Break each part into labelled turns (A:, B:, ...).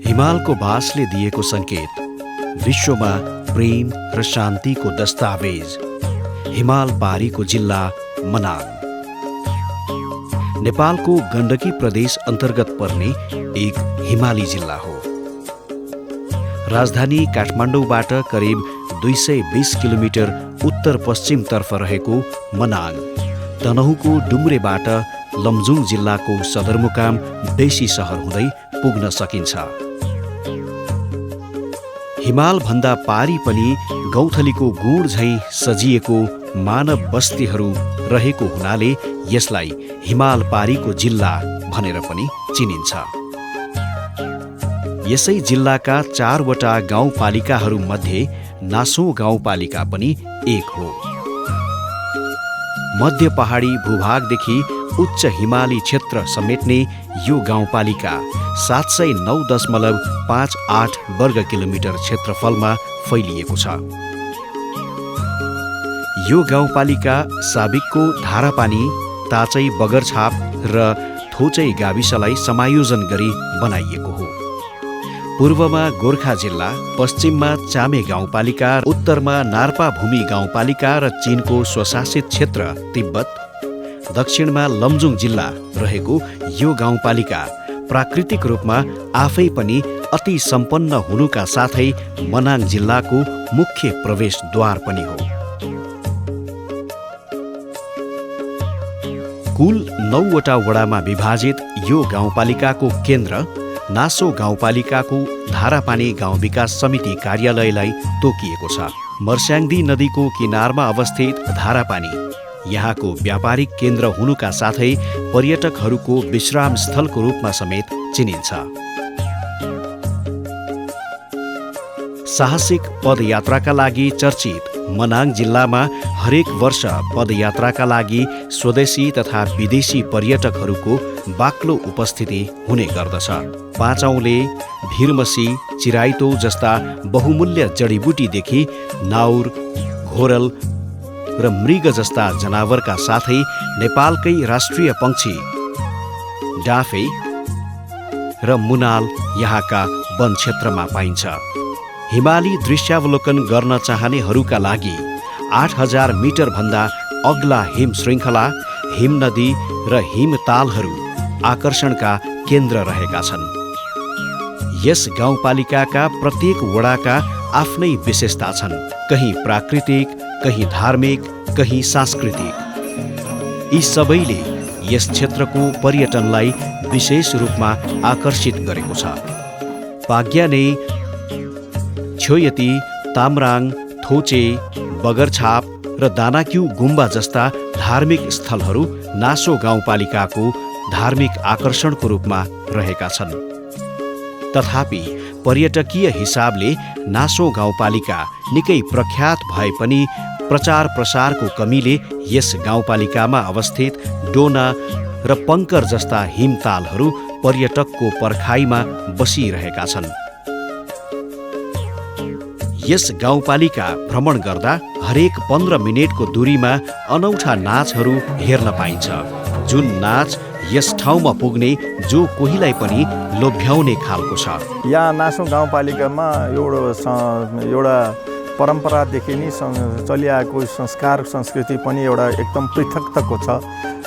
A: हिमालको बासले दिएको संकेत, विश्वमा प्रेम र शान्तिको दस्तावेज, हिमाल पारीको जिल्ला मनाङ। नेपालको गण्डकी प्रदेश अन्तर्गत पर्ने एक हिमाली जिल्ला हो। राजधानी काठमाडौँबाट करिब 220 किलोमिटर उत्तर पश्चिमतर्फ रहेको मनाङ तनहुँको डुम्रेबाट लमजुङ जिल्लाको सदरमुकाम बेसी सहर हुँदै पुग्न सकिन्छ। हिमालभन्दा पारी पनि गौथलीको गुण झैँ सजिएको मानव बस्तीहरू रहेको हुनाले यसलाई हिमाल पारीको जिल्ला भनेर पनि चिनिन्छ। यसै जिल्लाका 4वटा गाउँपालिकाहरूमध्ये नासो गाउँपालिका पनि एक हो। मध्य पहाडी भूभागदेखि उच्च हिमाली क्षेत्र समेट्ने यो गाउँपालिका 709.58 वर्ग किलोमिटर क्षेत्रफलमा फैलिएको छ। यो गाउँपालिका साबिकको धारापानी, ताचै बगरछाप र थोचै गाविसलाई समायोजन गरी बनाइएको हो। पूर्वमा गोर्खा जिल्ला, पश्चिममा चामे गाउँपालिका, उत्तरमा नार्पाभूमि गाउँपालिका र चीनको स्वशासित क्षेत्र तिब्बत, दक्षिणमा लमजुङ जिल्ला रहेको यो गाउँपालिका प्राकृतिक रूपमा आफै पनि अति सम्पन्न हुनुका साथै मनाङ जिल्लाको मुख्य प्रवेशद्वार पनि हो। कुल 9वटा वडामा विभाजित यो गाउँपालिकाको केन्द्र नासो गाउँपालिकाको धारापानी गाउँ विकास समिति कार्यालयलाई तोकिएको छ। मर्स्याङ्दी नदीको किनारमा अवस्थित धारापानी यहाँको व्यापारिक केन्द्र हुनुका साथै पर्यटकहरूको विश्राम स्थलको रूपमा समेत चिनिन्छ। साहसिक पदयात्राका लागि चर्चित मनाङ जिल्लामा हरेक वर्ष पदयात्राका लागि स्वदेशी तथा विदेशी पर्यटकहरूको बाक्लो उपस्थिति हुने गर्दछ। पाँचौँले, भिरमसी, चिराइतो जस्ता बहुमूल्य जडीबुटीदेखि नाउर, घोरल र मृग जस्ता जनावरका साथै नेपालकै राष्ट्रिय पंक्षी डाँफे र मुनाल यहाँका वन क्षेत्रमा पाइन्छ। हिमाली दृश्यावलोकन गर्न चाहनेहरूका लागि 8000 मिटर भन्दा अग्ला हिम श्रृङ्खला, हिम नदी र हिमतालहरू आकर्षणका केन्द्र रहेका छन्। यस गाउँपालिकाका प्रत्येक वडाका आफ्नै विशेषता छन्, कहीँ प्राकृतिक, कहीँ धार्मिक, कहीँ सांस्कृतिक। यी सबैले यस क्षेत्रको पर्यटनलाई विशेष रूपमा आकर्षित गरेको छ। पाग्याने, छोयती, तामराङ, थोचे, बगरछाप र दानाक्यू गुम्बा जस्ता धार्मिक स्थलहरू नासो गाउँपालिकाको धार्मिक आकर्षणको रूपमा रहेका छन्। तथापि पर्यटकीय हिसाबले नासो गाउँपालिका निकै प्रख्यात भए पनि प्रचार प्रसारको कमीले यस गाउँपालिकामा अवस्थित डोना र पंकर जस्ता हिमतालहरू पर्यटकको पर्खाइमा बसिरहेका छन्। यस गाउँपालिका भ्रमण गर्दा हरेक 15 मिनेटको दूरीमा अनौठा नाचहरू हेर्न पाइन्छ, जुन नाच यस ठाउँमा पुग्ने जो कोहीलाई पनि लोभ्याउने खालको छ।
B: यहाँ नासो गाउँपालिकामा एउटा परम्परादेखि नै चलिआएको संस्कार संस्कृति पनि एउटा एकदम पृथकताको छ।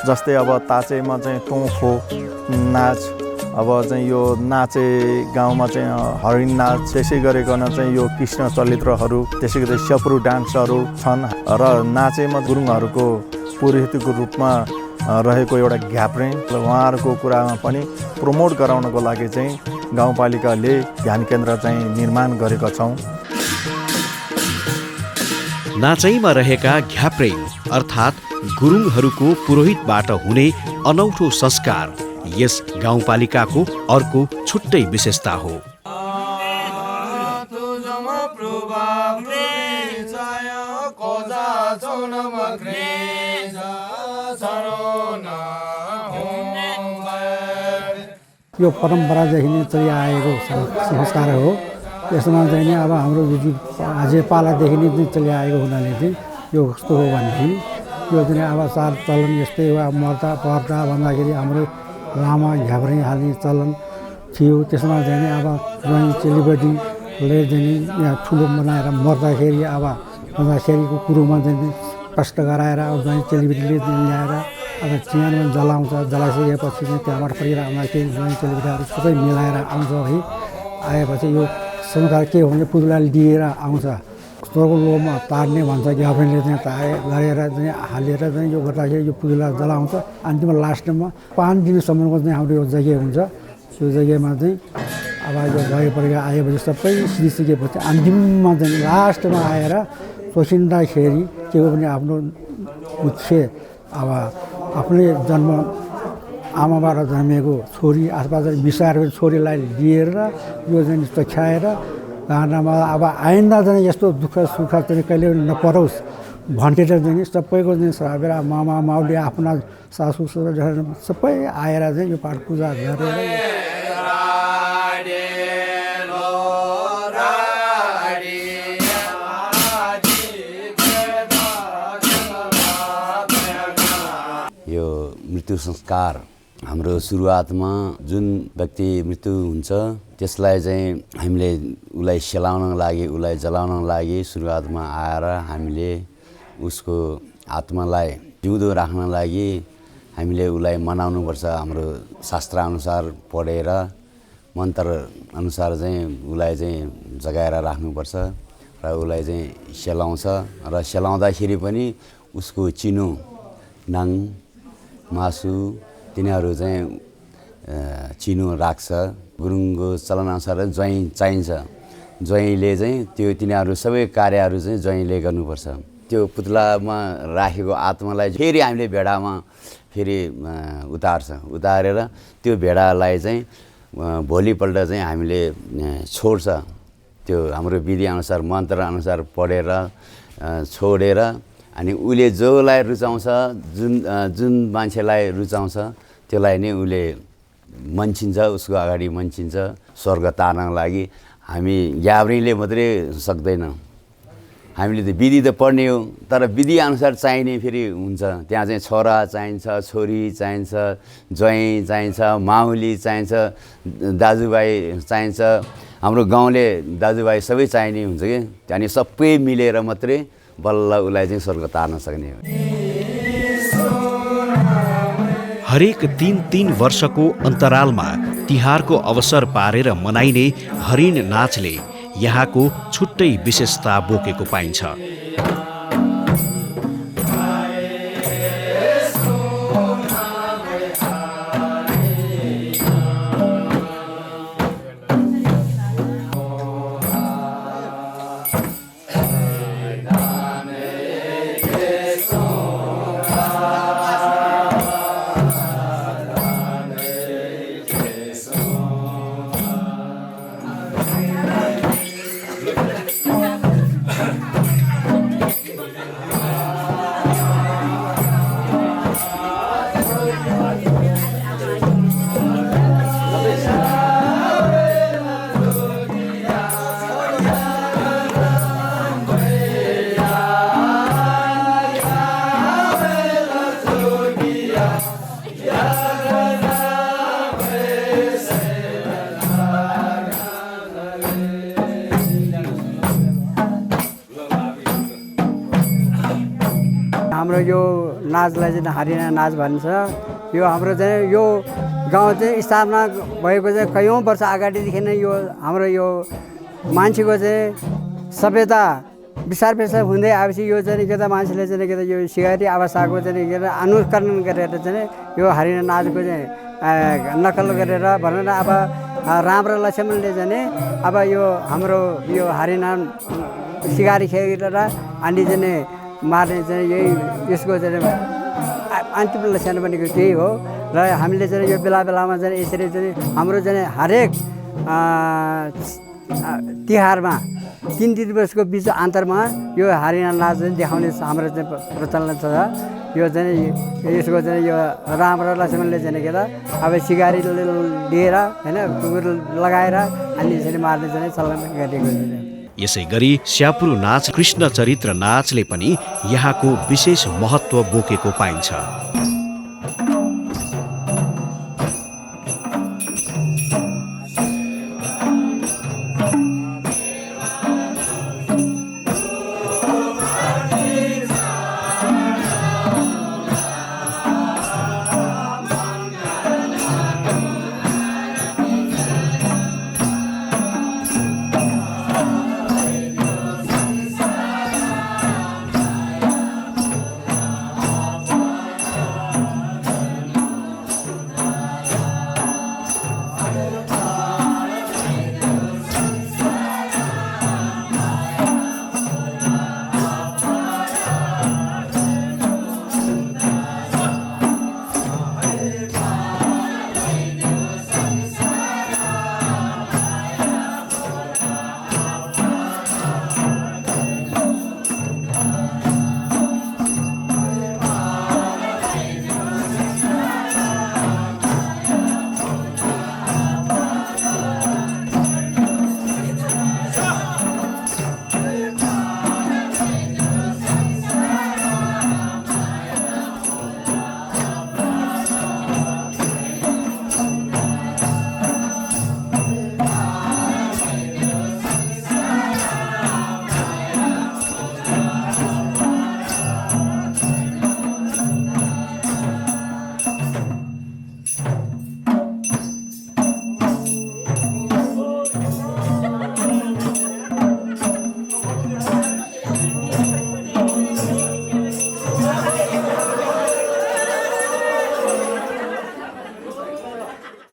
B: जस्तै अब ताचेमा चाहिँ टोखो नाच, अब चाहिँ यो नाचे गाउँमा चाहिँ हरिण नाच, त्यसै गरिकन चाहिँ यो कृष्ण चरित्रहरू, त्यसै गरी स्यापुरू डान्सहरू छन् र नाचेमा गुरुङहरूको पुरोहितको रूपमा रहेको एउटा घ्याप्रे, उहाँहरूको कुरामा पनि प्रमोट गराउनको लागि चाहिँ गाउँपालिकाले ध्यान केन्द्र चाहिँ निर्माण गरेका छौँ।
A: नाचैमा रहेका घ्याप्रेङ अर्थात् गुरुङहरूको पुरोहितबाट हुने अनौठो संस्कार यस गाउँपालिकाको अर्को छुट्टै विशेषता हो।
C: यो परम्परादेखि नै चलिआएको संस्कार हो। यसमा चाहिँ नि अब हाम्रो अझै पालादेखि नै चलिआएको हुनाले चाहिँ यो कस्तो हो भनेदेखि यो चाहिँ अब चाल चलन यस्तै हो। अब मर्दा पर्दा भन्दाखेरि हाम्रो लामा घ्याप्रे हाल्ने चलन थियो। त्यसमा चाहिँ नि अब ज्वाइँ चेलीबेटीले चाहिँ नि यहाँ ठुलो बनाएर मर्दाखेरि अब मर्दाखेरिको कुरोमा चाहिँ नि कष्ट गराएर अब ज्वाइँ चेलीबेटीले ल्याएर अब चिहानमा जलाउँछ। जलाइसकेपछि चाहिँ त्यहाँबाट फर्केर आउँदाखेरि ज्वाइँ चेलीबेटीहरू सबै मिलाएर आउँछ है। आएपछि यो संस्कार के हो भने पुतला लिएर आउँछ। स्वर्गको लोभमा पार्ने भन्छ गर्लफ्रेन्डले चाहिँ ताए गरेर चाहिँ हालेर चाहिँ यो गर्दाखेरि यो पुतला जलाउँछ। अन्तिममा लास्टमा 5 दिनसम्मको चाहिँ हाम्रो यो जग्गा हुन्छ। त्यो जग्गामा चाहिँ अब यो भएपछि आएपछि सबै सिधिसकेपछि अन्तिममा चाहिँ लास्टमा आएर पसिँदाखेरि के हो भने आफ्नो मुख्य अब आफ्नै जन्म आमाबाट जन्मेको छोरी आसपास बिसाएर छोरीलाई लिएर यो चाहिँ चख्याएर गानामा अब आइन्दा चाहिँ यस्तो दुःख सुख चाहिँ कहिले पनि नपरोस् भनेर चाहिँ सबैको चाहिँ सबै मामा माउले आफ्ना सासू ससुरा सबै आएर चाहिँ यो पाठ पूजा गरेर
D: यो मृत्यु संस्कार हाम्रो सुरुवातमा जुन व्यक्ति मृत्यु हुन्छ त्यसलाई चाहिँ हामीले उसलाई सेलाउनको लागि उसलाई जलाउनको लागि सुरुवातमा आएर हामीले उसको आत्मालाई जिउँदो राख्न लागि हामीले उसलाई मनाउनुपर्छ। हाम्रो शास्त्रअनुसार पढेर मन्त्र अनुसार चाहिँ उसलाई चाहिँ जगाएर राख्नुपर्छ र उसलाई चाहिँ सेलाउँछ र सेलाउँदाखेरि पनि उसको चिनो नाङ मासु तिनीहरू चाहिँ चिनो राख्छ। गुरुङको चलनअनुसार ज्वाइँ चाहिन्छ। ज्वाइँले चाहिँ त्यो तिनीहरू सबै कार्यहरू चाहिँ ज्वाइँले गर्नुपर्छ। त्यो पुतलामा राखेको आत्मालाई फेरि हामीले भेडामा फेरि उतारेर त्यो भेडालाई चाहिँ भोलिपल्ट चाहिँ हामीले छोड्छ। त्यो हाम्रो विधिअनुसार मन्त्रअनुसार पढेर छोडेर अनि उसले जसलाई रुचाउँछ जुन मान्छेलाई रुचाउँछ त्यसलाई नै उसले मन्चिन्छ, उसको अगाडि मन्चिन्छ स्वर्ग तार्नको लागि। हामी ग्याब्रीले मात्रै सक्दैन। हामीले त विधि त पढ्ने हो तर विधिअनुसार चाहिने फेरि हुन्छ। त्यहाँ चाहिँ छोरा चाहिन्छ, छोरी चाहिन्छ, ज्वाइँ चाहिन्छ, माउली चाहिन्छ, दाजुभाइ चाहिन्छ, हाम्रो गाउँले दाजुभाइ सबै चाहिने हुन्छ कि। त्यहाँदेखि सबै मिलेर मात्रै बल्ल उसलाई चाहिँ स्वर्ग तार्न सक्ने हो।
A: हरेक 3 वर्षको अन्तरालमा तिहारको अवसर पारेर मनाइने हरिण नाचले यहाँको छुट्टै विशेषता बोकेको पाइन्छ।
E: हाम्रो यो नाचलाई चाहिँ हरिणा नाच भन्छ। यो हाम्रो चाहिँ यो गाउँ चाहिँ स्थापना भएको चाहिँ कयौँ वर्ष अगाडिदेखि नै यो हाम्रो यो मान्छेको चाहिँ सभ्यता बिस्तार हुँदै आएपछि यो चाहिँ के त मान्छेले चाहिँ के त यो सिकारी अवस्थाको चाहिँ के अनुकरण गरेर चाहिँ यो हरिणा नाचको चाहिँ नकल गरेर भनौँ न। अब राम र लक्ष्मणले चाहिँ अब यो हाम्रो यो हरिणा सिकारी खेलेर अनि चाहिँ मार्ने चाहिँ यही यसको चाहिँ अन्तिम लक्षण भनेको त्यही हो। र हामीले चाहिँ यो बेलामा चाहिँ यसरी चाहिँ हाम्रो चाहिँ हरेक तिहारमा 3 वर्षको बिच अन्तरमा यो हरिणा नाच चाहिँ देखाउने हाम्रो चाहिँ प्रचलन छ। यो चाहिँ यसको चाहिँ यो राम र लक्ष्मणले चाहिँ के त अब सिकारी लिएर होइन कुकुर लगाएर अनि यसरी मार्ने चाहिँ चलन गरिएको छ।
A: यसै गरी स्यापुरू नाच कृष्ण चरित्र नाचले पनि यहाँको विशेष महत्त्व बोकेको पाइन्छ।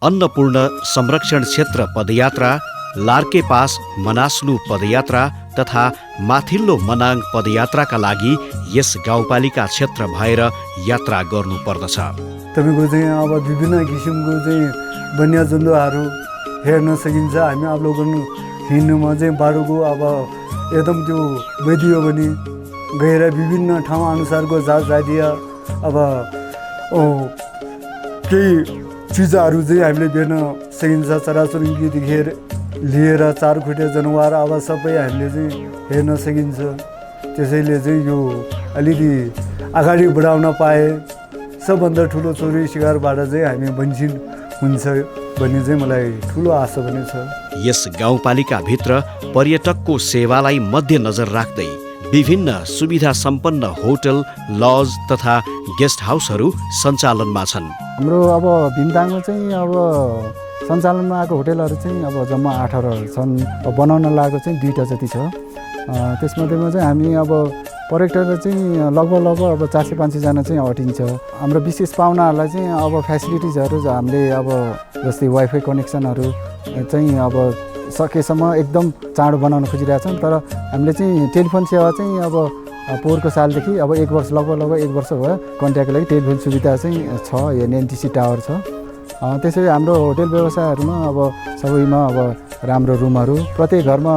A: अन्नपूर्ण संरक्षण क्षेत्र पदयात्रा, लार्के पास मनास्लु पदयात्रा तथा माथिल्लो मनाङ पदयात्राका लागि यस गाउँपालिका क्षेत्र भएर यात्रा गर्नुपर्दछ।
F: तपाईँको चाहिँ अब विभिन्न किसिमको चाहिँ वन्यजन्तुहरू हेर्न सकिन्छ। हामी अवलोकन हिँड्नुमा चाहिँ बाटोको अब एकदम त्यो वैदियो भने गएर विभिन्न ठाउँ अनुसारको जात जातीय अब केही चिजहरू चाहिँ हामीले भेट्न सकिन्छ। चराचुरुङ्गीदेखि लिएर चारखुट्टे जनावर अब सबै हामीले चाहिँ हेर्न सकिन्छ। त्यसैले चाहिँ यो अलिकति अगाडि बढाउन पाए सबभन्दा ठुलो चोरी शिकारबाट चाहिँ हामी वञ्चित हुन्छ भन्ने चाहिँ मलाई ठुलो आशा पनि छ।
A: यस गाउँपालिकाभित्र पर्यटकको सेवालाई मध्यनजर राख्दै विभिन्न सुविधा सम्पन्न होटल, लज तथा गेस्ट हाउसहरू सञ्चालनमा छन्।
F: हाम्रो अब भिमताङमा चाहिँ अब सञ्चालनमा आएको होटेलहरू चाहिँ अब जम्मा 18 छन्। बनाउन लागेको चाहिँ 2टा जति छ। त्यसमध्येमा चाहिँ हामी अब पर्यटकहरू चाहिँ लगभग अब 400-500 जना चाहिँ अटिन्छ। हाम्रो विशेष पाहुनाहरूलाई चाहिँ अब फेसिलिटिजहरू हामीले अब जस्तै वाइफाई कनेक्सनहरू चाहिँ अब सकेसम्म एकदम चाँडो बनाउन खोजिरहेछौँ। तर हामीले चाहिँ टेलिफोन सेवा चाहिँ अब पोहोरको सालदेखि अब 1 वर्ष लगभग 1 वर्ष भयो कन्ट्याक्टको लागि टेलिफोन सुविधा चाहिँ छ। यो एनटिसी टावर छ। त्यसैले हाम्रो होटेल व्यवसायहरूमा अब सबैमा अब राम्रो रुमहरू, प्रत्येक घरमा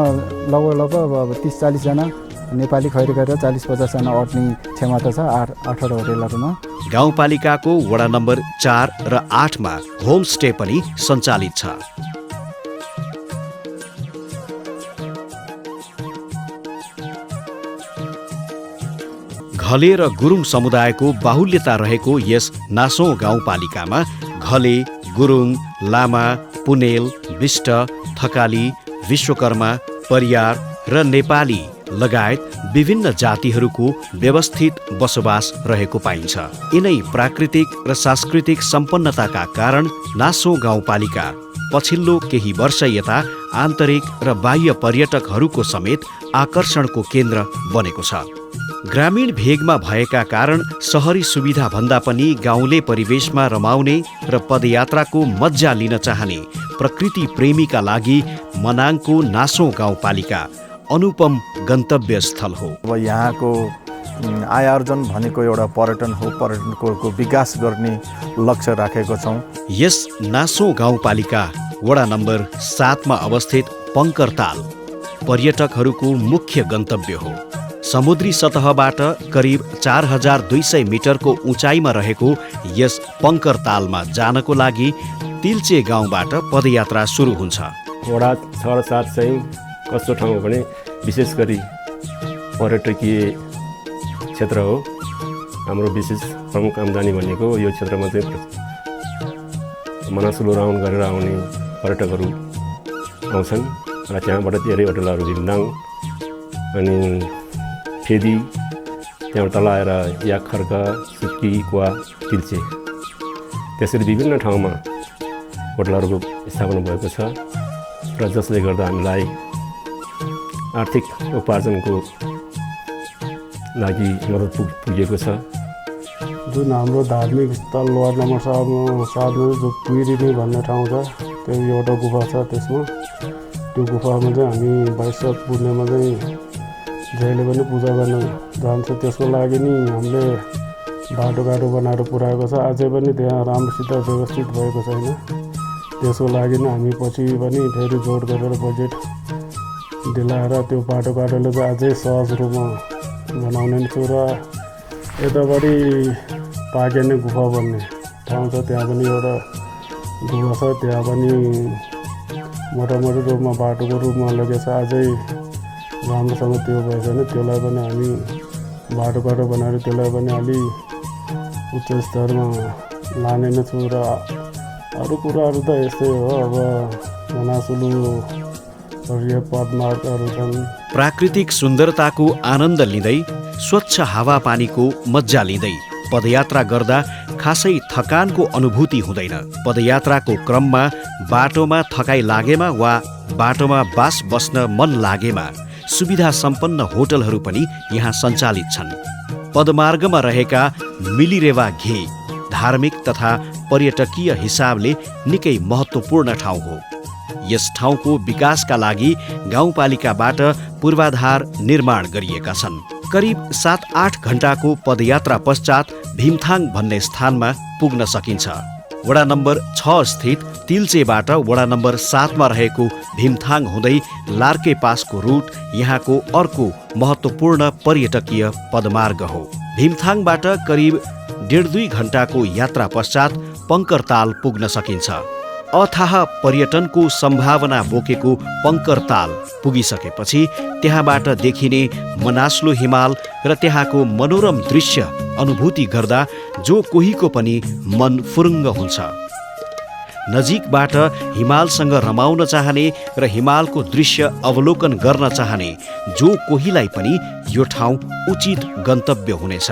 F: लगभग अब 30-40 जना नेपाली खैर गरेर 40-50 जना अट्ने क्षमता छ 18 होटेलहरूमा।
A: गाउँपालिकाको वडा नम्बर 4 र 8 मा होमस्टे पनि सञ्चालित छ। घले र गुरुङ समुदायको बाहुल्यता रहेको यस नासौँ गाउँपालिकामा घले, गुरुङ, लामा, पुनेल, विष्ट, थकाली, विश्वकर्मा, परियार र नेपाली लगायत विभिन्न जातिहरूको व्यवस्थित बसोबास रहेको पाइन्छ। यिनै प्राकृतिक र सांस्कृतिक सम्पन्नताका कारण नासौँ गाउँपालिका पछिल्लो केही वर्ष यता आन्तरिक र बाह्य पर्यटकहरूको समेत आकर्षणको केन्द्र बनेको छ। ग्रामीण भेगमा भएका कारण सहरी सुविधा भन्दा पनि गाउँले परिवेशमा रमाउने र पदयात्राको मज्जा लिन चाहने प्रकृति प्रेमीका लागि मनाङको नासौँ गाउँपालिका अनुपम गन्तव्य स्थल हो।
B: अब यहाँको आय आर्जन भनेको एउटा पर्यटन हो। पर्यटनको विकास गर्ने लक्ष्य राखेको छौँ।
A: यस नासौँ गाउँपालिका वडा नम्बर 7 मा अवस्थित पङ्करताल पर्यटकहरूको मुख्य गन्तव्य हो। समुद्री सतहबाट करिब 4200 मिटरको उचाइमा रहेको यस पङ्करतालमा जानको लागि तिल्चे गाउँबाट पदयात्रा सुरु हुन्छ।
G: वडा 6 र 7 चाहिँ कस्तो ठाउँ हो भने विशेष गरी पर्यटकीय क्षेत्र हो। हाम्रो विशेष प्रमुख आम्दानी भनेको यो क्षेत्रमा चाहिँ मनासुलु राउन्ड गरेर आउने पर्यटकहरू आउँछन् र त्यहाँबाट धेरै होटलहरू भिमदाङ अनि फेदी, त्यहाँबाट तल आएर याक खर्क, सुक्की, कुवा, तिल्चे, त्यसरी विभिन्न ठाउँमा होटलहरूको स्थापना भएको छ र जसले गर्दा हामीलाई आर्थिक उपार्जनको लागि मद्दत पुगेको छ।
H: जुन हाम्रो धार्मिक स्थल वार्ड नम्बर 7 जो पुइरिनी भन्ने ठाउँ छ, त्यो एउटा गुफा छ। त्यसमा त्यो गुफामा चाहिँ हामी वैशाख पूर्णिमा चाहिँ जहिले पनि पूजा गर्न जान्छ। त्यसको लागि नि हामीले बाटोघाटो बनाएर पुऱ्याएको छ। अझै पनि त्यहाँ राम्रोसित व्यवस्थित भएको छैन। त्यसको लागि नै हामी पछि पनि फेरि जोड गरेर बजेट दिलाएर त्यो बाटोघाटोले चाहिँ अझै सहज रूपमा बनाउने छु। र यतापट्टि पाकेने गुफा भन्ने ठाउँ छ, त्यहाँ पनि एउटा गुफा छ। त्यहाँ पनि मोटामोटी रूपमा बाटोको रूपमा लगेछ। अझै राम्रोसँग त्यो भएको छैन। त्यसलाई पनि हामी बाटोघाटो बनाएर त्यसलाई पनि अलि उच्च स्तरमा लाने नै छु। र अरू कुराहरू त यस्तै हो। अब मनासुलु पदमार्गहरू छन्।
A: प्राकृतिक सुन्दरताको आनन्द लिँदै स्वच्छ हावापानीको मज्जा लिँदै पदयात्रा गर्दा खासै थकानको अनुभूति हुँदैन। पदयात्राको क्रममा बाटोमा थकाइ लागेमा वा बाटोमा बास बस्न मन लागेमा सुविधा सम्पन्न होटलहरू पनि यहाँ सञ्चालित छन्। पदमार्गमा रहेका मिलिरेवा घे धार्मिक तथा पर्यटकीय हिसाबले निकै महत्त्वपूर्ण ठाउँ हो। यस ठाउँको विकासका लागि गाउँपालिकाबाट पूर्वाधार निर्माण गरिएका छन्। करिब 7-8 घण्टाको पदयात्रा पश्चात भीमथाङ भन्ने स्थानमा पुग्न सकिन्छ। वडा नम्बर 6 स्थित तिल्चेबाट वडा नम्बर 7 मा रहेको भीमथाङ हुँदै लार्के पासको रुट यहाँको अर्को महत्त्वपूर्ण पर्यटकीय पदमार्ग हो। भीमथाङबाट करिब 1.5-2 घण्टाको यात्रा पश्चात पङ्करताल पुग्न सकिन्छ। अथाह पर्यटनको सम्भावना बोकेको पङ्करताल पुगिसकेपछि त्यहाँबाट देखिने मनास्लो हिमाल र त्यहाँको मनोरम दृश्य अनुभूति गर्दा जो कोहीको पनि मन फुरुङ्ग हुन्छ। नजिकबाट हिमालसँग रमाउन चाहने र हिमालको दृश्य अवलोकन गर्न चाहने जो कोहीलाई पनि यो ठाउँ उचित गन्तव्य हुनेछ।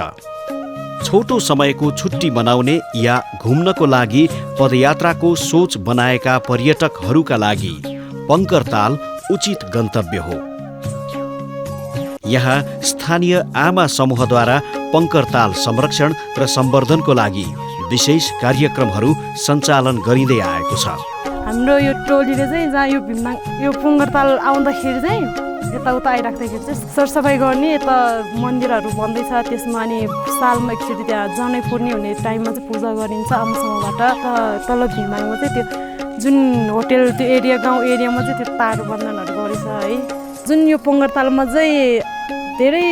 A: छोटो समयको छुट्टी मनाउने या घुम्नको लागि पदयात्राको सोच बनाएका पर्यटकहरूका लागि पङ्करताल उचित गन्तव्य हो। यहाँ स्थानीय आमा समूहद्वारा पङ्करताल संरक्षण र सम्वर्धनको लागि विशेष कार्यक्रमहरू सञ्चालन गरिँदै आएको छ।
I: हाम्रो यो टोलीले चाहिँ जहाँ यो भीमथाङ यो पङ्करताल आउँदाखेरि चाहिँ यताउता आइराख्दाखेरि चाहिँ सरसफाइ गर्ने, यता मन्दिरहरू बन्दैछ, त्यसमा अनि सालमा एकचोटि त्यहाँ जनै पूर्णि हुने टाइममा चाहिँ पूजा गरिन्छ आमासँगबाट। तल भीमथाङमा चाहिँ त्यो जुन होटेल त्यो एरिया गाउँ एरियामा चाहिँ त्यो तार बन्धनहरू गरेछ है। जुन यो पङ्करतालमा चाहिँ धेरै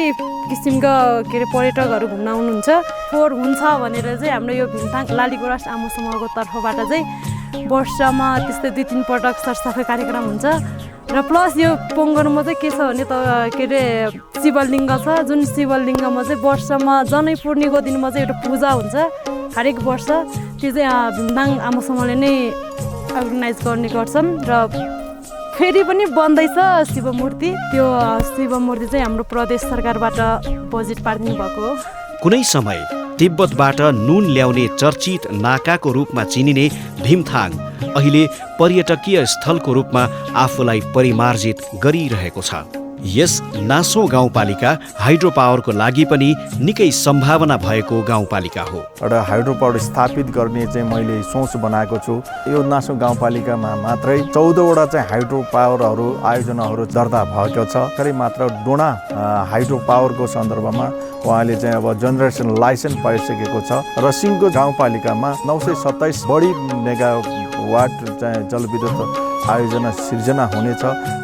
I: किसिमका के अरे पर्यटकहरू घुम्न आउनुहुन्छ। फोहोर हुन्छ भनेर चाहिँ हाम्रो यो भीमथाङ लालीगुराँस आमा समूहको तर्फबाट चाहिँ वर्षमा त्यस्तै 2-3 पटक सरसफाइ कार्यक्रम हुन्छ। र प्लस यो पोङ्गरमा चाहिँ के छ भने त के अरे शिवलिङ्ग छ, जुन शिवलिङ्गमा चाहिँ वर्षमा जनै पूर्णिको दिनमा चाहिँ एउटा पूजा हुन्छ हरेक वर्ष। त्यो चाहिँ भीमथाङ आमा समूहले नै अर्गनाइज गर्ने गर्छन्। र फेरि पनि बन्दैछ शिवमूर्ति। त्यो शिवमूर्ति चाहिँ हाम्रो प्रदेश सरकारबाट बजेट पारिदिनु भएको हो।
A: कुनै समय तिब्बतबाट नुन ल्याउने चर्चित नाकाको रूपमा चिनिने भीमथाङ अहिले पर्यटकीय स्थलको रूपमा आफूलाई परिमार्जित गरिरहेको छ। यस नासो गाउँपालिका हाइड्रो पावरको लागि पनि निकै सम्भावना भएको गाउँपालिका हो।
B: एउटा हाइड्रो पावर स्थापित गर्ने चाहिँ मैले सोच बनाएको छु। यो नासो गाउँपालिकामा मात्रै 14वटा चाहिँ हाइड्रो पावरहरू आयोजनाहरू दर्ता भएको छ। करिब मात्र डोना हाइड्रो पावरको सन्दर्भमा उहाँले चाहिँ अब जेनेरेसन लाइसेन्स पाइसकेको छ। र सिङ्गो गाउँपालिकामा 927 बढी मेगावाट चाहिँ जलविद्युत आयोजना सिर्जना हुनेछ,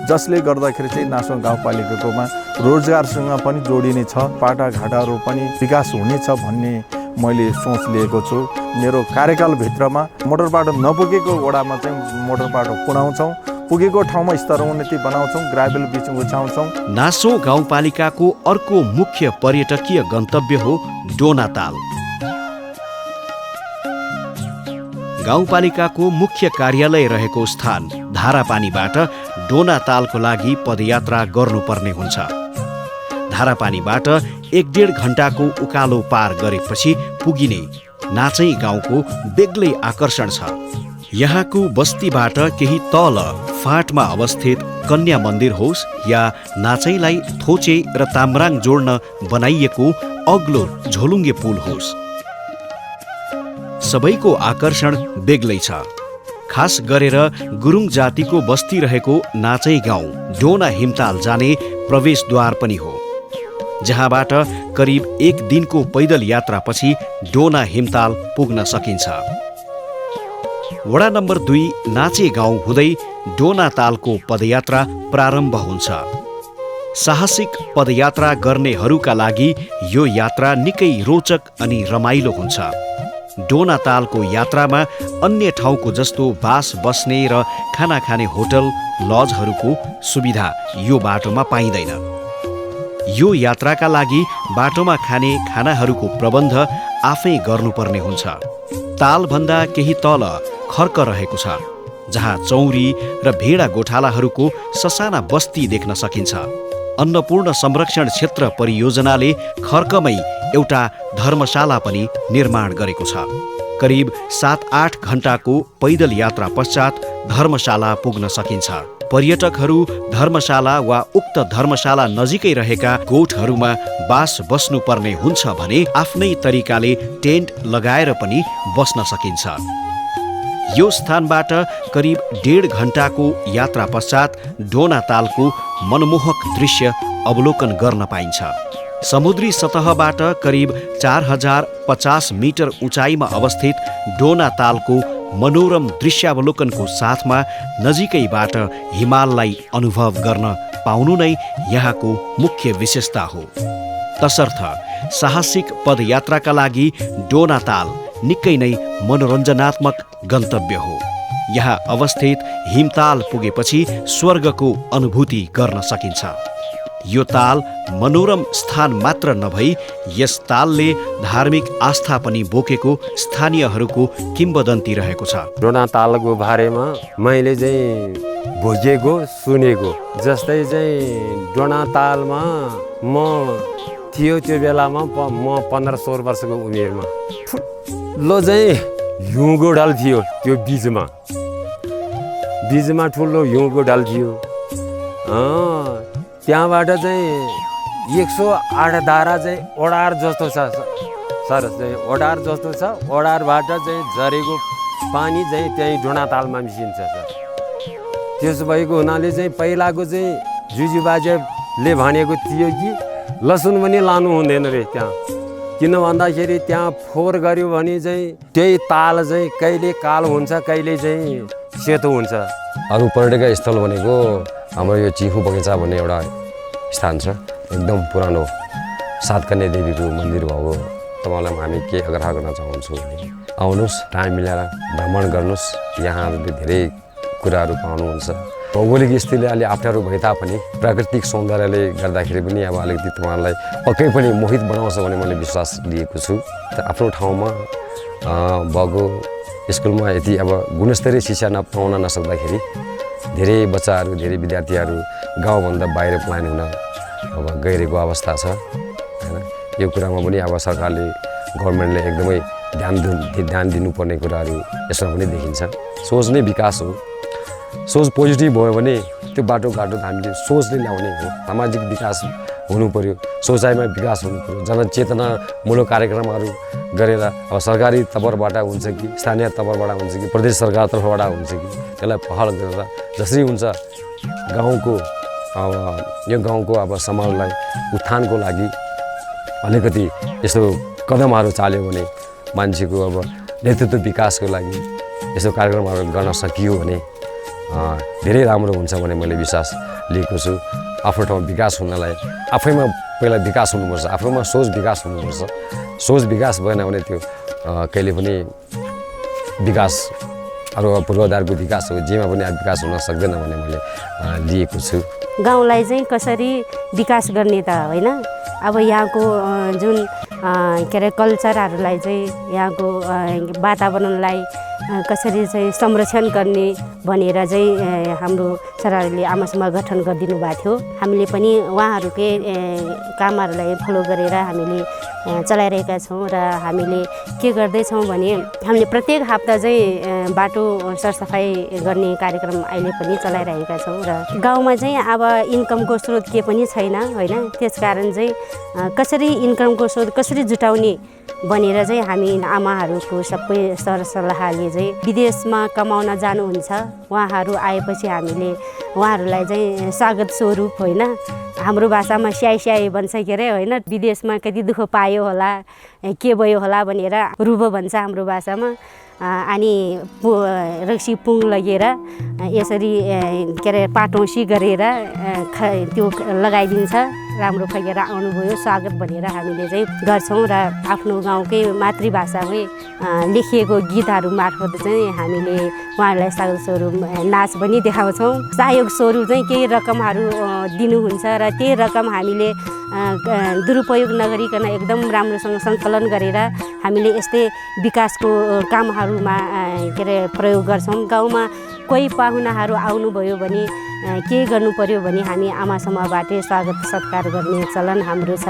B: जसले गर्दाखेरि चाहिँ नासो गाउँपालिकाकोमा रोजगारसँग पनि जोडिने छ, पाटाघाटाहरू पनि विकास हुनेछ भन्ने मैले सोच लिएको छु। मेरो कार्यकालभित्रमा मोटर बाटो नपुगेको वडामा चाहिँ मोटर बाटो पुर्याउँछौँ, पुगेको ठाउँमा स्तरोन्नति बनाउँछौँ, ग्राभेल बिच उछाउँछौँ।
A: नासो गाउँपालिकाको अर्को मुख्य पर्यटकीय गन्तव्य हो डोनाताल। गाउँपालिकाको मुख्य कार्यालय रहेको स्थान धारापानीबाट डोनातालको लागि पदयात्रा गर्नुपर्ने हुन्छ। धारापानीबाट 1-1.5 घण्टाको उकालो पार गरेपछि पुगिने नाचै गाउँको बेग्लै आकर्षण छ। यहाँको बस्तीबाट केही तल फाँटमा अवस्थित कन्या मन्दिर होस् या नाचैलाई थोचे र ताम्राङ जोड्न बनाइएको अग्लो झोलुङ्गे पुल होस्, सबैको आकर्षण बेग्लै छ। खास गरेर गुरुङ जातिको बस्ती रहेको नाचै गाउँ डोना हिमताल जाने प्रवेशद्वार पनि हो, जहाँबाट करिब 1 दिनको पैदल यात्रापछि डोना हिमताल पुग्न सकिन्छ। वडा नम्बर 2 नाचे गाउँ हुँदै डोनातालको पदयात्रा प्रारम्भ हुन्छ। साहसिक पदयात्रा गर्नेहरूका लागि यो यात्रा निकै रोचक अनि रमाइलो हुन्छ। डोनातालको यात्रामा अन्य ठाउँको जस्तो बास बस्ने र खाना खाने होटल लजहरूको सुविधा यो बाटोमा पाइँदैन। यो यात्राका लागि बाटोमा खाने खानाहरूको प्रबन्ध आफै गर्नुपर्ने हुन्छ। तालभन्दा केही तल खर्क रहेको छ, जहाँ चौरी र भेडा गोठालाहरूको ससाना बस्ती देख्न सकिन्छ। अन्नपूर्ण संरक्षण क्षेत्र परियोजनाले खर्कमै एउटा धर्मशाला पनि निर्माण गरेको छ। करिब 7-8 घण्टाको पैदल यात्रा पश्चात धर्मशाला पुग्न सकिन्छ। पर्यटकहरू धर्मशाला वा उक्त धर्मशाला नजिकै रहेका गोठहरूमा बास बस्नुपर्ने हुन्छ भने आफ्नै तरिकाले टेन्ट लगाएर पनि बस्न सकिन्छ। यो स्थानबाट करिब 1.5 घण्टाको यात्रा पश्चात डोना तालको मनमोहक दृश्य अवलोकन गर्न पाइन्छ। समुद्री सतहबाट करिब 4050 मिटर उचाइमा अवस्थित डोना तालको मनोरम दृश्यावलोकनको साथमा नजिकैबाट हिमाललाई अनुभव गर्न पाउनु नै यहाँको मुख्य विशेषता हो। तसर्थ साहसिक पदयात्राका लागि डोना ताल निकै नै मनोरञ्जनात्मक गन्तव्य हो। यहाँ अवस्थित हिमताल पुगेपछि स्वर्गको अनुभूति गर्न सकिन्छ। यो ताल मनोरम स्थान मात्र नभई यस तालले धार्मिक आस्था पनि बोकेको स्थानीयहरूको किम्वदन्ती रहेको छ।
J: डोना तालको बारेमा मैले चाहिँ भोगेको सुनेको जस्तै चाहिँ डोना तालमा म थियो त्यो बेलामा म 15-16 वर्षको उमेरमा ठुलो चाहिँ हिउँको ढल थियो। त्यो बिचमा ठुलो हिउँको ढल थियो। त्यहाँबाट चाहिँ 108 धारा चाहिँ ओडार जस्तो छ सर, चाहिँ ओडार जस्तो छ। ओडारबाट चाहिँ झरेको पानी चाहिँ त्यहीँ डोना तालमा मिसिन्छ सर। त्यसो भएको हुनाले चाहिँ पहिलाको चाहिँ जुजु बाजेले भनेको थियो कि लसुन पनि लानु हुँदैन रे त्यहाँ, किन भन्दाखेरि त्यहाँ फोहोर गऱ्यो भने चाहिँ त्यही ताल चाहिँ कहिले कालो हुन्छ कहिले चाहिँ सेतो हुन्छ।
K: अरू पर्यटकीय स्थल भनेको हाम्रो यो चिफु बगैँचा भन्ने एउटा स्थान छ। एकदम पुरानो 7 कन्या देवीको मन्दिर भएको तपाईँलाई हामी के आग्रह गर्न चाहन्छु भने आउनुहोस्, टाइम मिलाएर भ्रमण गर्नुहोस्। यहाँ धेरै कुराहरू पाउनुहुन्छ। भौगोलिक स्थितिले अलि अप्ठ्यारो भए तापनि प्राकृतिक सौन्दर्यले गर्दाखेरि पनि अब अलिकति तपाईँहरूलाई पक्कै पनि मोहित बनाउँछ भन्ने मैले विश्वास लिएको छु। आफ्नो ठाउँमा भएको स्कुलमा यति अब गुणस्तरीय शिक्षा पाउन नसक्दाखेरि धेरै बच्चाहरू, धेरै विद्यार्थीहरू गाउँभन्दा बाहिर पलायन हुन अब गइरहेको अवस्था छ हैन। यो कुरामा पनि अब सरकारले, गभर्मेन्टले एकदमै ध्यान दिनुपर्ने कुराहरू यसमा पनि देखिन्छ। सोच नै विकास हो। सोच पोजिटिभ भयो भने त्यो बाटोघाटो हामीले सोचले ल्याउने हो। सामाजिक विकास हुनु पर्यो, सोचाइमा विकास हुनु पर्यो। जनचेतनामूलक कार्यक्रमहरू गरेर अब सरकारी तर्फबाट हुन्छ कि स्थानीय तर्फबाट हुन्छ कि प्रदेश सरकार तर्फबाट हुन्छ कि त्यसलाई पहल गरेर जसरी हुन्छ गाउँको यो गाउँको अब समाजलाई उत्थानको लागि अलिकति यस्तो कदमहरू चाल्यो भने मान्छेको अब नेतृत्व विकासको लागि यस्तो कार्यक्रमहरू गर्न सकियो भने धेरै राम्रो हुन्छ भन्ने मैले विश्वास लिएको छु। आफ्नो ठाउँ विकास हुनलाई आफैमा पहिला विकास हुनुपर्छ, आफूमा सोच विकास हुनुपर्छ। सोच विकास भएन भने त्यो कहिले पनि विकास अरू पूर्वाधारको विकास हो, जेमा पनि विकास हुन सक्दैन भन्ने मैले लिएको छु।
L: गाउँलाई चाहिँ कसरी विकास गर्ने त होइन, अब यहाँको जुन के अरे कल्चरहरूलाई चाहिँ यहाँको वातावरणलाई कसरी चाहिँ संरक्षण गर्ने भनेर चाहिँ हाम्रो सरकारले आमासमा गठन गरिदिनु भएको थियो। हामीले पनि उहाँहरूकै कामहरूलाई फलो गरेर हामीले चलाइरहेका छौँ र हामीले के गर्दैछौँ भने हामीले प्रत्येक हप्ता चाहिँ बाटो सरसफाइ गर्ने कार्यक्रम अहिले पनि चलाइरहेका छौँ र गाउँमा चाहिँ अब इन्कमको स्रोत के पनि छैन होइन। त्यसकारण चाहिँ कसरी इन्कमको स्रोत कसरी जुटाउने भनेर चाहिँ हामी आमाहरूको सबै सरसल्लाहले चाहिँ विदेशमा कमाउन जानुहुन्छ। उहाँहरू आएपछि हामीले उहाँहरूलाई चाहिँ स्वागत स्वरूप होइन, हाम्रो भाषामा स्याइ भन्छ के अरे होइन, विदेशमा कति दुःख पायो होला के भयो होला भनेर रुबो भन्छ हाम्रो भाषामा। अनि रक्सी पुङ लगेर यसरी के अरे पाटौँसी गरेर त्यो लगाइदिन्छ। राम्रो खगेर आउनुभयो स्वागत भनेर हामीले चाहिँ गर्छौँ र आफ्नो गाउँकै मातृभाषामै लेखिएको गीतहरू मार्फत चाहिँ हामीले उहाँहरूलाई स्वागत स्वरूप नाच पनि देखाउँछौँ। सहयोग स्वरूप चाहिँ केही रकमहरू दिनुहुन्छ र त्यही रकम हामीले दुरुपयोग नगरिकन एकदम राम्रोसँग सङ्कलन गरेर हामीले यस्तै विकासको कामहरूमा के अरे प्रयोग गर्छौँ। गाउँमा कोही पाहुनाहरू आउनुभयो भने के गर्नु पर्यो भने हामी आमासमाबाटै स्वागत सत्कार गर्ने चलन हाम्रो छ।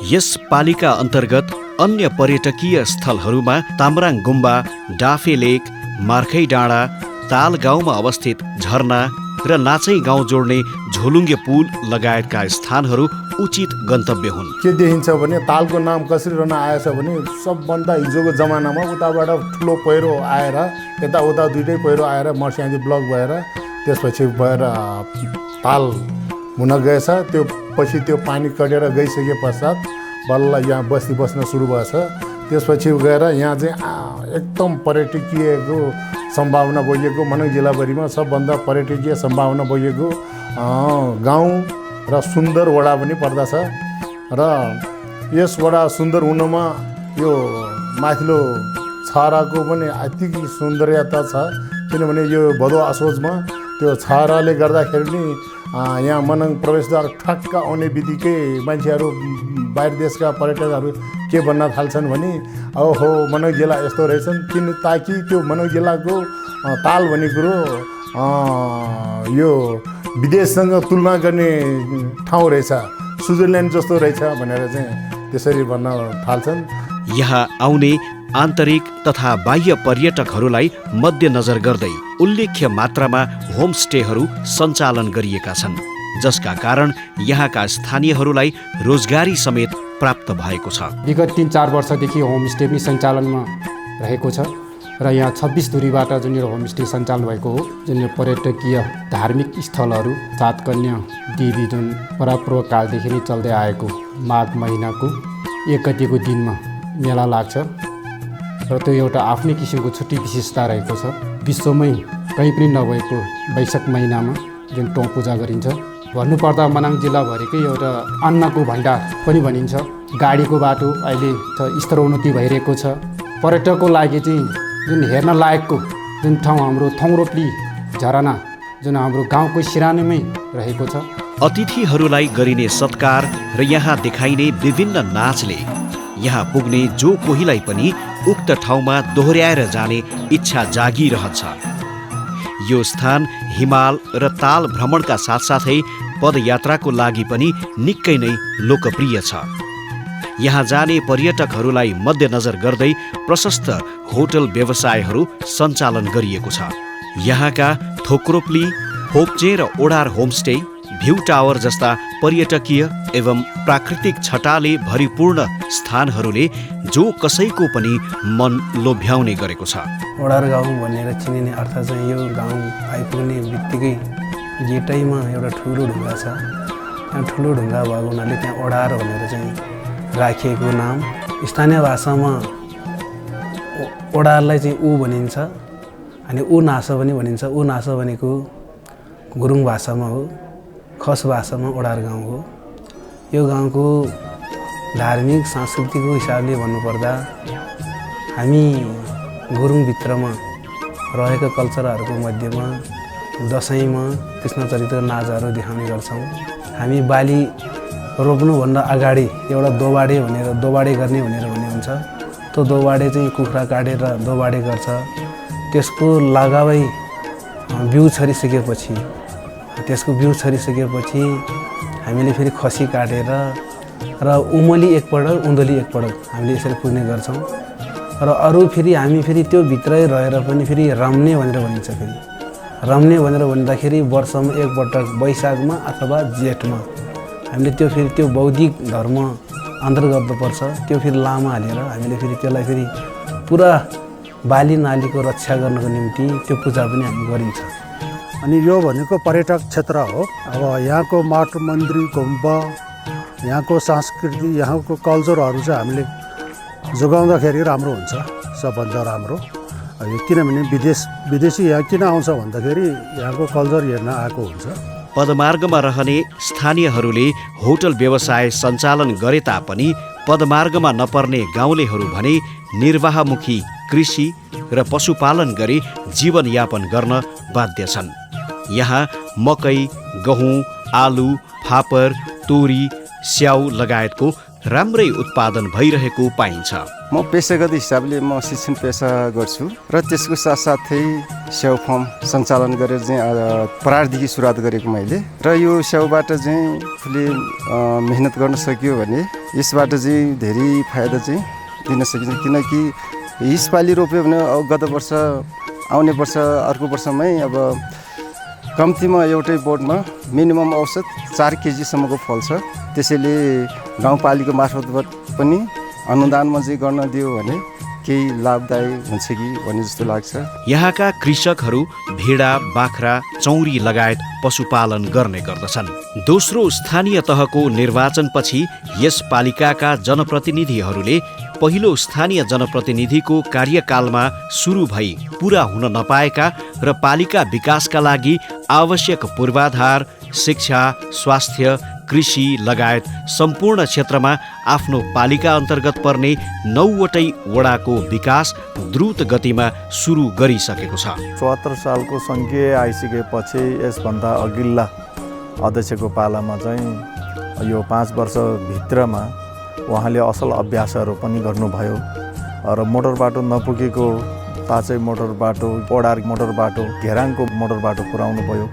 A: यस पालिका अन्तर्गत अन्य पर्यटकीय स्थलहरूमा ताम्राङ गुम्बा, डाफे लेक, मार्खै डाँडा, ताल गाउँमा अवस्थित झरना र नाचै गाउँ जोड्ने झोलुङ्गे पुल लगायतका स्थानहरू उचित गन्तव्य हुन्।
M: के देखिन्छ भने तालको नाम कसरी रहन आएछ भने सबभन्दा हिजोको जमानामा उताबाट ठुलो पहिरो आएर यताउता दुइटै पहिरो आएर मर्स्याङ्गी ब्लक भएर त्यसपछि भएर ताल हुन गएछ। त्यो पछि त्यो पानी कटेर गइसके पश्चात बल्ल यहाँ बस्ती बस्न सुरु भएछ। त्यसपछि गएर यहाँ चाहिँ एकदम पर्यटकीयको सम्भावना बढिएको मनाङ जिल्लाभरिमा सबभन्दा पर्यटकीय सम्भावना बढिएको गाउँ र सुन्दर वडा पनि पर्दछ। र यस वडा सुन्दर हुनमा यो माथिल्लो छहराको पनि अति सौन्दर्यता छ, किनभने यो भदौ असोजमा त्यो छहराले गर्दाखेरि नि यहाँ मनाङ प्रवेशद्वार ठक्क आउने बित्तिकै मान्छेहरू बाहिर देशका पर्यटकहरू के भन्न थाल्छन् भने ओहो मनाङ जिल्ला यस्तो रहेछन्, किन ताकि त्यो मनाङ जिल्लाको ताल भन्ने कुरो यो विदेशसँग तुलना गर्ने ठाउँ रहेछ, स्विजरल्यान्ड जस्तो रहेछ भनेर चाहिँ त्यसरी भन्न थाल्छन्।
A: यहाँ आउने आन्तरिक तथा बाह्य पर्यटकहरूलाई मध्यनजर गर्दै उल्लेख्य मात्रामा होमस्टेहरू सञ्चालन गरिएका छन्, जसका कारण यहाँका स्थानीयहरूलाई रोजगारी समेत प्राप्त भएको छ।
N: विगत 3-4 वर्षदेखि होमस्टे पनि सञ्चालनमा रहेको छ र यहाँ 26 दूरीबाट जुन यो होमस्टे सञ्चालन भएको हो, जुन यो पर्यटकीय धार्मिक स्थलहरू सातकन्या देवी जुन परापूर्व कालदेखि नै चल्दै आएको माघ महिनाको 1 गतेको दिनमा मेला लाग्छ र त्यो एउटा आफ्नै किसिमको छुट्टी विशेषता रहेको छ। विश्वमै कहीँ पनि नभएको वैशाख महिनामा जुन टोङ पूजा गरिन्छ। भन्नुपर्दा मनाङ जिल्लाभरिकै एउटा अन्नको भण्डार पनि भनिन्छ। गाडीको बाटो अहिले स्तरोन्नति भइरहेको छ। पर्यटकको लागि चाहिँ जुन हेर्न लायकको जुन ठाउँ हाम्रो थौरोप्ली झरना जुन हाम्रो गाउँको सिरानीमै रहेको छ।
A: अतिथिहरूलाई गरिने सत्कार र यहाँ देखाइने विभिन्न नाचले यहाँ पुग्ने जो कोहीलाई पनि उक्त ठाउँमा दोहोर्याएर जाने इच्छा जागिरहन्छ। यो स्थान हिमाल र ताल भ्रमणका साथसाथै पदयात्राको लागि पनि निकै नै लोकप्रिय छ। यहाँ जाने पर्यटकहरूलाई मध्यनजर गर्दै प्रशस्त होटल व्यवसायहरू सञ्चालन गरिएको छ। यहाँका थोक्रोप्ली, फोप्चे र ओडार होमस्टे, भ्यू टावर जस्ता पर्यटकीय एवं प्राकृतिक छटाले भरिपूर्ण स्थानहरूले जो कसैको पनि मन लोभ्याउने गरेको छ।
O: ओडार गाउँ भनेर चिनिने अर्थ चाहिँ यो गाउँ आइपुग्ने बित्तिकै गेटैमा एउटा ठुलो ढुङ्गा छ। त्यहाँ ठुलो ढुङ्गा भएको हुनाले त्यहाँ ओडार भनेर चाहिँ राखिएको नाम। स्थानीय भाषामा ओडारलाई चाहिँ ऊ भनिन्छ अनि ऊ नासो पनि भनिन्छ। ऊ नासो भनेको गुरुङ भाषामा हो, खस भाषामा ओडार गाउँ हो। यो गाउँको धार्मिक सांस्कृतिकको हिसाबले भन्नुपर्दा हामी गुरुङभित्रमा रहेका कल्चरहरूको मध्येमा दसैँमा कृष्णचरित्र नाचहरू देखाउने गर्छौँ। हामी बाली रोप्नुभन्दा अगाडि एउटा दोबाडे गर्ने भनेर भन्ने हुन्छ। त्यो दोबाडे चाहिँ कुखुरा काटेर दोबाडे गर्छ। त्यसको लगावै बिउ छरिसकेपछि हामीले फेरि खसी काटेर र उमली एकपल्ट उँधली एकपल्ट हामीले यसरी पुज्ने गर्छौँ। र अरू फेरि हामी फेरि त्यो भित्रै रहेर पनि फेरि रम्ने भनेर भनिन्छ। फेरि रम्ने भनेर भन्दाखेरि वर्षमा एकपटक वैशाखमा अथवा जेठमा हामीले त्यो फेरि त्यो बौद्धिक धर्म अन्तर्गत पर्छ। त्यो फेरि लामा हालेर हामीले फेरि त्यसलाई फेरि पुरा बाली नालीको रक्षा गर्नको निम्ति त्यो पूजा पनि हामी गरिन्छ।
C: अनि यो भनेको पर्यटक क्षेत्र हो। अब यहाँको मठ मन्दिर गुम्बा, यहाँको संस्कृति, यहाँको कल्चरहरू चाहिँ हामीले जोगाउँदाखेरि राम्रो हुन्छ, सबभन्दा राम्रो। किनभने विदेशी यहाँ किन आउँछ भन्दाखेरि यहाँको कल्चर हेर्न आएको हुन्छ।
A: पदमार्गमा रहने स्थानीयहरूले होटल व्यवसाय सञ्चालन गरे तापनि पदमार्गमा नपर्ने गाउँलेहरू भने निर्वाहमुखी कृषि र पशुपालन गरी जीवनयापन गर्न बाध्य छन्। यहाँ मकै, गहुँ, आलु, फापर, तोरी, स्याउ लगायतको राम्रै उत्पादन भइरहेको पाइन्छ।
P: म पेसागत हिसाबले म शिक्षण पेसा गर्छु र त्यसको साथसाथै स्याउ फर्म सञ्चालन गरेर चाहिँ प्रारदेखि सुरुवात गरेको मैले। र यो स्याउबाट चाहिँ आफूले मेहनत गर्न सक्यो भने यसबाट चाहिँ धेरै फाइदा चाहिँ दिन सकिन्छ। किनकि यसपालि रोप्यो भने गत वर्ष आउने वर्ष अर्को वर्षमै अब कम्तीमा एउटै बोटमा मिनिमम औसत 4 केजीसम्मको फल छ। त्यसैले गाउँपालिका मार्फतबाट पनि अनुदानमा चाहिँ गर्न दियो भने केही लाभदायी हुन्छ कि भन्ने जस्तो लाग्छ।
A: यहाँका कृषकहरू भेडा, बाख्रा, चौरी लगायत पशुपालन गर्ने गर्दछन्। दोस्रो स्थानीय तहको निर्वाचनपछि यस पालिकाका जनप्रतिनिधिहरूले पहिलो स्थानीय जनप्रतिनिधिको कार्यकालमा सुरु भई पूरा हुन नपाएका र पालिका विकासका लागि आवश्यक पूर्वाधार, शिक्षा, स्वास्थ्य, कृषि लगायत सम्पूर्ण क्षेत्रमा आफ्नो पालिका अन्तर्गत पर्ने 9वटै वडाको विकास द्रुत गतिमा सुरु गरिसकेको छ।
B: 74 सालको सङ्घीय आइसकेपछि यसभन्दा अघिल्ला अध्यक्षको पालामा चाहिँ यो 5 वर्षभित्रमा उहाँले असल अभ्यासहरू पनि गर्नुभयो र मोटर बाटो नपुगेको ताचै मोटर बाटो, ओडार मोटर बाटो, घेराङको मोटर बाटो पुर्याउनु भयो।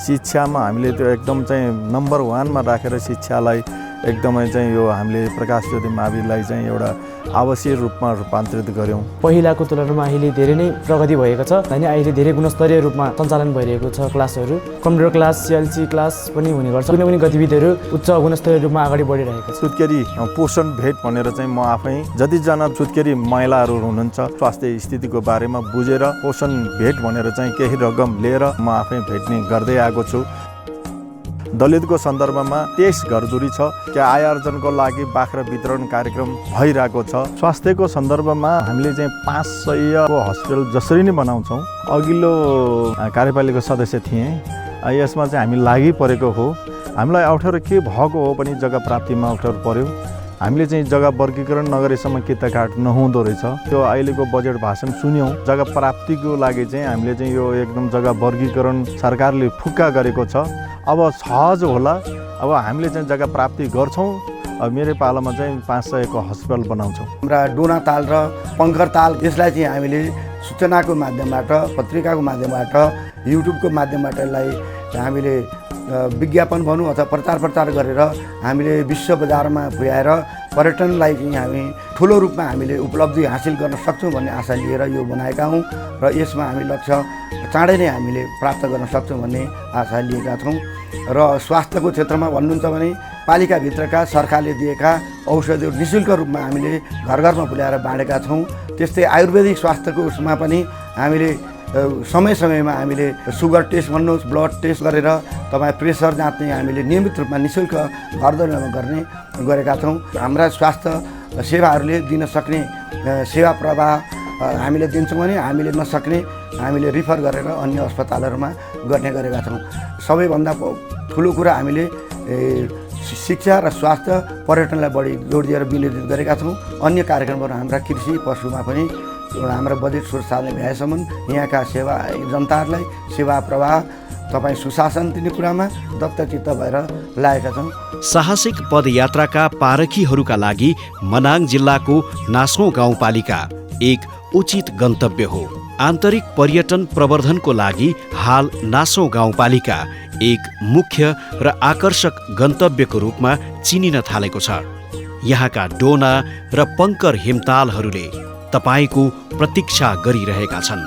B: शिक्षामा हामीले त्यो एकदम चाहिँ नम्बर 1 मा राखेर शिक्षालाई एकदमै चाहिँ यो हामीले प्रकाश ज्योति माविलाई चाहिँ एउटा आवश्यक रूपमा रूपान्तरित गर्यौँ।
Q: पहिलाको तुलनामा अहिले धेरै नै प्रगति भएको छ अनि अहिले धेरै गुणस्तरीय रूपमा सञ्चालन भइरहेको छ। क्लासहरू कम्प्युटर क्लास, सिएलसी क्लास पनि हुने गर्छ। कुनै पनि गतिविधिहरू उच्च गुणस्तरीय रूपमा अगाडि बढिरहेको छ।
B: सुत्केरी पोषण भेट भनेर चाहिँ म आफै जतिजना सुत्केरी महिलाहरू हुनुहुन्छ स्वास्थ्य स्थितिको बारेमा बुझेर पोषण भेट भनेर चाहिँ केही रकम लिएर म आफै भेट्ने गर्दै आएको छु। दलितको सन्दर्भमा 23 घरधुरी छ। त्यो आय आर्जनको लागि बाख्रा वितरण कार्यक्रम भइरहेको छ। स्वास्थ्यको सन्दर्भमा हामीले चाहिँ 500 को हस्पिटल जसरी नै बनाउँछौँ। अघिल्लो कार्यपालिका सदस्य थिएँ, यसमा चाहिँ हामी लागि परेको हो। हामीलाई अप्ठ्यारो के भएको हो पनि जग्गा प्राप्तिमा अप्ठ्यारो पर्यो। हामीले चाहिँ जग्गा वर्गीकरण नगरेसम्म किताकाट नहुँदो रहेछ। त्यो अहिलेको बजेट भाषण सुन्यौँ। जग्गा प्राप्तिको लागि चाहिँ हामीले चाहिँ यो एकदम जग्गा वर्गीकरण सरकारले फुक्का गरेको छ। अब सहज होला। अब हामीले चाहिँ जग्गा प्राप्ति गर्छौँ। अब मेरो पालामा चाहिँ 500 को हस्पिटल बनाउँछौँ।
R: हाम्रा डोना ताल र पङ्कर ताल यसलाई चाहिँ हामीले सूचनाको माध्यमबाट, पत्रिकाको माध्यमबाट, युट्युबको माध्यमबाट यसलाई हामीले विज्ञापन भनौँ अथवा प्रचार गरेर हामीले विश्व बजारमा पुर्याएर पर्यटनलाई चाहिँ हामी ठुलो रूपमा हामीले उपलब्धि हासिल गर्न सक्छौँ भन्ने आशा लिएर यो बनाएका हौँ र यसमा हामी लक्ष्य चाँडै नै हामीले प्राप्त गर्न सक्छौँ भन्ने आशा लिएका छौँ। र स्वास्थ्यको क्षेत्रमा भन्नुहुन्छ भने पालिकाभित्रका सरकारले दिएका औषधिहरू निःशुल्क रूपमा हामीले घर घरमा पुर्याएर बाँडेका छौँ। त्यस्तै आयुर्वेदिक स्वास्थ्यको उसमा पनि हामीले समय समयमा हामीले सुगर टेस्ट भन्नुहोस्, ब्लड टेस्ट गरेर तपाईँ प्रेसर जाँच्ने हामीले नियमित रूपमा निःशुल्क घरदैमा गरेका छौँ। हाम्रा स्वास्थ्य सेवाहरूले दिन सक्ने सेवा प्रवाह हामीले दिन्छौँ भने हामीले नसक्ने हामीले रिफर गरेर अन्य अस्पतालहरूमा गर्ने गरेका छौँ। सबैभन्दा ठुलो कुरा हामीले शिक्षा र स्वास्थ्य पर्यटनलाई बढी जोड दिएर विनियोजित गरेका छौँ। अन्य कार्यक्रमहरू हाम्रा कृषि पशुमा पनि हाम्रो बजेट सुरक्षाले भ्याएसम्म यहाँका सेवा जनताहरूलाई सेवा प्रवाह तपाईँ सुशासन दिने कुरामा दत्तचित्त भएर लागेका छौँ।
A: साहसिक पदयात्राका पारखीहरूका लागि मनाङ जिल्लाको नास्नो गाउँपालिका एक उचित गन्तव्य हो। आन्तरिक पर्यटन प्रवर्धनको लागि हाल नास्नो गाउँपालिका एक मुख्य र आकर्षक गन्तव्यको रूपमा चिनिन थालेको छ। यहाँका डोना र पङ्कर हिमतालहरूले तपाईको प्रतीक्षा गरिरहेका छन्।